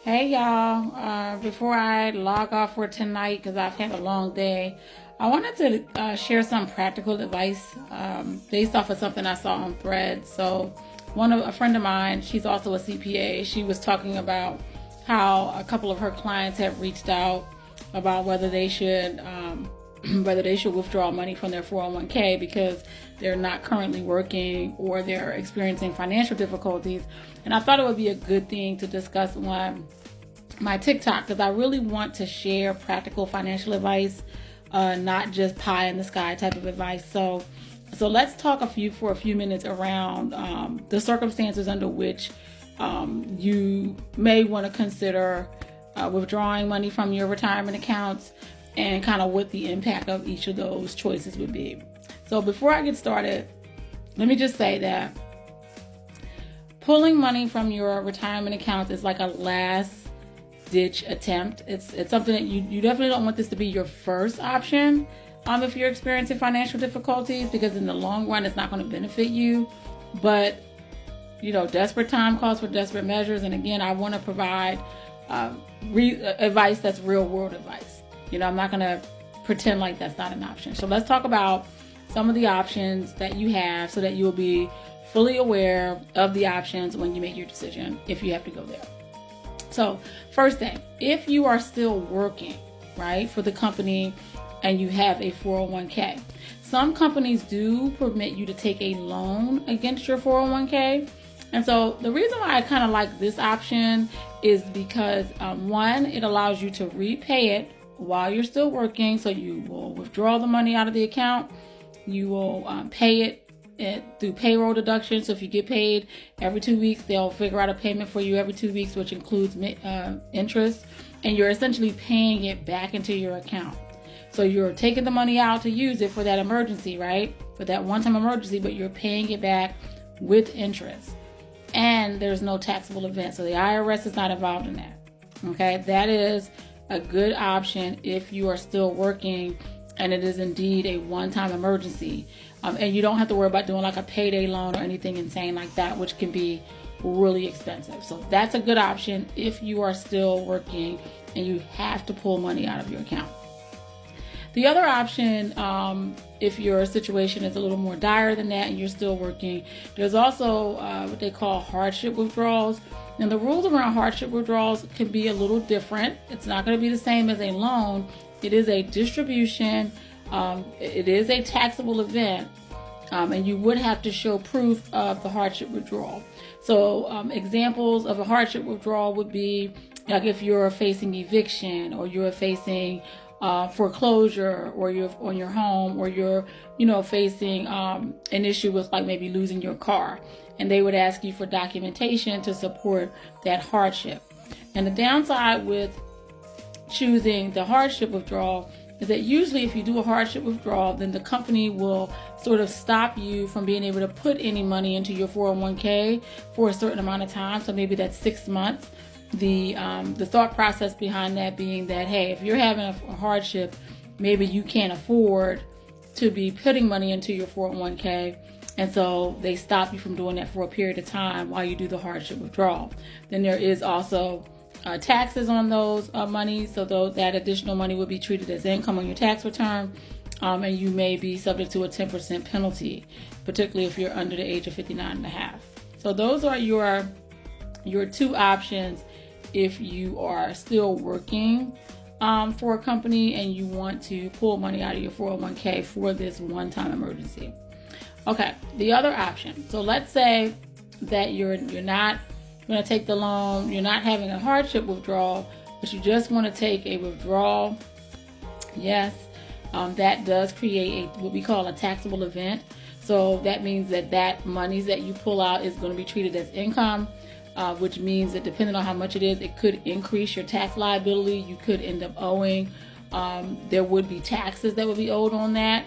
Hey y'all, before I log off for tonight, because I've had a long day, I wanted to share some practical advice based off of something I saw on Threads. So, a friend of mine, she's also a CPA, she was talking about how a couple of her clients have reached out about whether they should withdraw money from their 401k because they're not currently working or they're experiencing financial difficulties. And I thought it would be a good thing to discuss on my TikTok because I really want to share practical financial advice, not just pie in the sky type of advice. So let's talk for a few minutes around the circumstances under which you may want to consider withdrawing money from your retirement accounts and kind of what the impact of each of those choices would be. So before I get started, let me just say that pulling money from your retirement accounts is like a last ditch attempt. It's something that you definitely don't want this to be your first option if you're experiencing financial difficulties, because in the long run it's not going to benefit you. But desperate time calls for desperate measures, and again, I want to provide advice that's real world advice. I'm not going to pretend like that's not an option. So let's talk about some of the options that you have so that you'll be fully aware of the options when you make your decision, if you have to go there. So first thing, if you are still working, right, for the company and you have a 401k, some companies do permit you to take a loan against your 401k. And so the reason why I kind of like this option is because one, it allows you to repay it while you're still working. So you will withdraw the money out of the account. You will pay it through payroll deduction. So if you get paid every 2 weeks, they'll figure out a payment for you every 2 weeks, which includes interest. And you're essentially paying it back into your account. So you're taking the money out to use it for that emergency, right? For that one-time emergency, but you're paying it back with interest. And there's no taxable event. So the IRS is not involved in that. Okay, that is a good option if you are still working and it is indeed a one-time emergency. And you don't have to worry about doing like a payday loan or anything insane like that, which can be really expensive. So that's a good option if you are still working and you have to pull money out of your account. The other option, if your situation is a little more dire than that and you're still working, there's also what they call hardship withdrawals. And the rules around hardship withdrawals can be a little different. It's not going to be the same as a loan. It is a distribution. It is a taxable event. And you would have to show proof of the hardship withdrawal. So examples of a hardship withdrawal would be like if you're facing eviction or you're facing foreclosure, or you're on your home, or you're facing an issue with like maybe losing your car, and they would ask you for documentation to support that hardship. And the downside with choosing the hardship withdrawal is that usually if you do a hardship withdrawal, then the company will sort of stop you from being able to put any money into your 401k for a certain amount of time. So maybe that's 6 months. The thought process behind that being that, hey, if you're having a hardship, maybe you can't afford to be putting money into your 401k. And so they stop you from doing that for a period of time while you do the hardship withdrawal. Then there is also taxes on those monies. So that additional money would be treated as income on your tax return. And you may be subject to a 10% penalty, particularly if you're under the age of 59 and a half. So those are your two options if you are still working for a company and you want to pull money out of your 401k for this one-time emergency. Okay, the other option. So let's say that you're not going to take the loan, you're not having a hardship withdrawal, but you just want to take a withdrawal. Yes, that does create what we call a taxable event. So that means that monies that you pull out is going to be treated as income, which means that depending on how much it is, it could increase your tax liability. You could end up owing. There would be taxes that would be owed on that.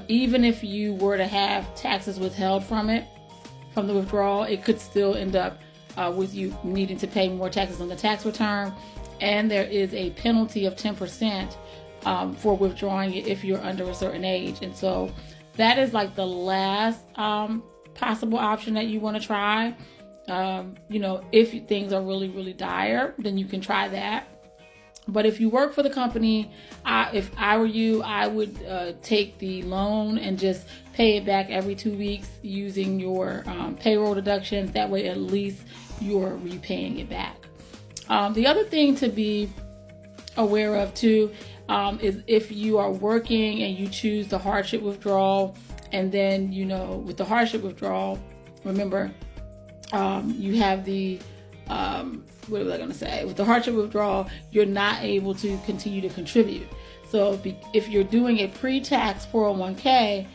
Even if you were to have taxes withheld from the withdrawal, it could still end up with you needing to pay more taxes on the tax return. And there is a penalty of 10% for withdrawing it if you're under a certain age. And so that is like the last possible option that you want to try. If things are really, really dire, then you can try that. But if you work for the company, if I were you, I would take the loan and just pay it back every 2 weeks using your payroll deductions. That way, at least you're repaying it back. The other thing to be aware of too is if you are working and you choose the hardship withdrawal, and then with the hardship withdrawal, remember you have the what was I going to say? With the hardship withdrawal, you're not able to continue to contribute. So if you're doing a pre-tax 401k,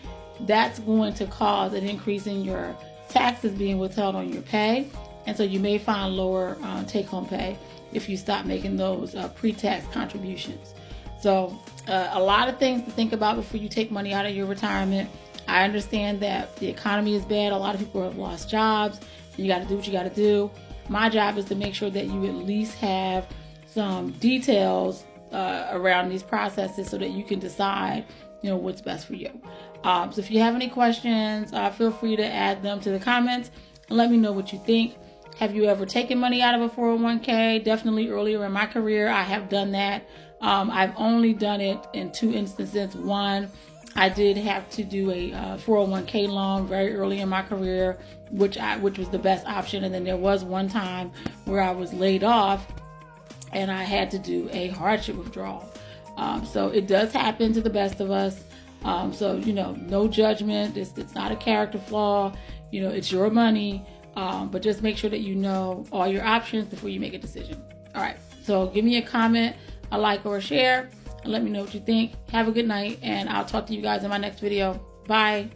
that's going to cause an increase in your taxes being withheld on your pay. And so you may find lower take-home pay if you stop making those pre-tax contributions. So a lot of things to think about before you take money out of your retirement. I understand that the economy is bad. A lot of people have lost jobs. And you got to do what you got to do. My job is to make sure that you at least have some details around these processes so that you can decide, what's best for you. So if you have any questions, feel free to add them to the comments and let me know what you think. Have you ever taken money out of a 401k? Definitely earlier in my career, I have done that. I've only done it in 2 instances. One, I did have to do a 401k loan very early in my career, which was the best option. And then there was one time where I was laid off and I had to do a hardship withdrawal. So it does happen to the best of us. So no judgment. It's not a character flaw. It's your money. But just make sure that you know all your options before you make a decision. All right. So give me a comment, a like, or a share, and let me know what you think. Have a good night, and I'll talk to you guys in my next video. Bye.